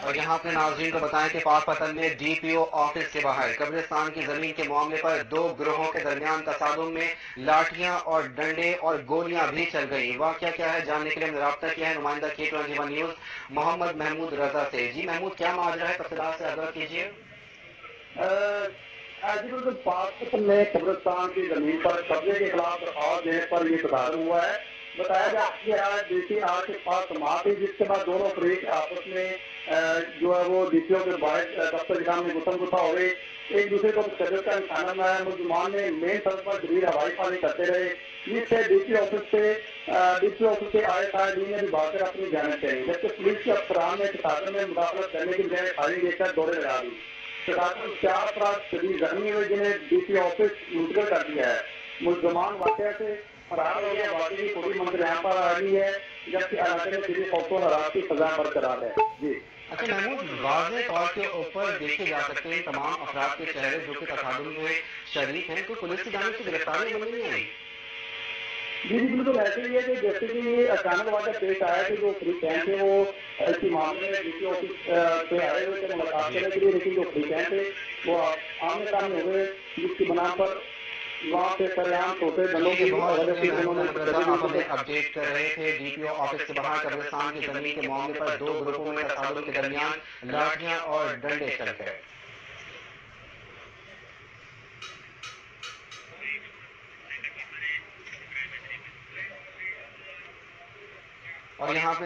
اور یہاں اپنے ناظرین کو بتائیں کہ پاک پتن میں ڈی پی او آفس کے باہر قبرستان کی زمین کے معاملے پر دو گروہوں کے درمیان تصادم میں لاٹھیاں اور ڈنڈے اور گولیاں بھی چل گئی۔ واقعہ کیا ہے جاننے کے لیے ہم نے رابطہ کیا ہے نمائندہ K21 نیوز محمد محمود رضا سے۔ جی محمود، کیا ماجرا ہے، تفصیلات سے آگاہ کیجیے۔ جی بالکل، پاک پتن میں قبرستان کی زمین پر قبضے کے خلاف درخواست دینے پر یہ تصادم ہوا ہے۔ بتایا جا رہا ہے DPR کے پاس سماعت تھی، جس کے بعد دونوں فریق آپس میں جو ہے وہ DPO کے باعث دفتر کے سامنے گفتم گفتہ ہو گئی، ایک دوسرے کو تشدد کا نشانہ بنایا۔ ملزمان نے مین سڑک پر شدید ہوائی فائرنگ کرتے رہے، جس سے DPO آفس سے آئے قائدین نے بھی بھاگ کر اپنی جانیں چاہی، جبکہ پولیس کے افسران نے تصادم میں مداخلت کرنے کی بجائے فائرنگ دیکھ کر دورے لگا دی۔ تصادم 4 افراد شدید زخمی ہوئے، جنہیں DPO آفس منتقل کر دیا ہے۔ ملزمان واقعہ سے فرار ہو گیا۔ واقعے کی پوری منظر عام پر آ گئی ہے، جبکہ علاقے میں شدید خوف و حراس کی فضا برقرار ہے۔ جی اچھا محمود، واضح طور کے اوپر دیکھے جا سکتے ہیں تمام افراد کے چہرے جو کہ تصادم میں شریک ہیں، تو پولیس کی جانب سے گرفتاری عمل میں نہیں آئی؟ جی بالکل ایسے ہی ہے کہ جیسے کہ یہ اچانک واقعہ پیش آیا کہ جو فریقین تھے وہ اسی معاملے میں DPO آفس پہ آئے ہوئے تھے ملاقات کرنے کے لیے، لیکن جو فریقین تھے وہ آمنے سامنے ہوئے، جس کی بنا پر وہاں پہ سریعان چھوٹے ڈنڈوں کی وجہ سے انہوں نے آپ ہمیں اپڈیٹ کر رہے تھے DPO آفس کے باہر قبرستان کی زمین کے معاملے پر دو گروپوں میں تصادم کے درمیان لاٹھیاں اور ڈنڈے چل گئے۔ اور یہاں پہ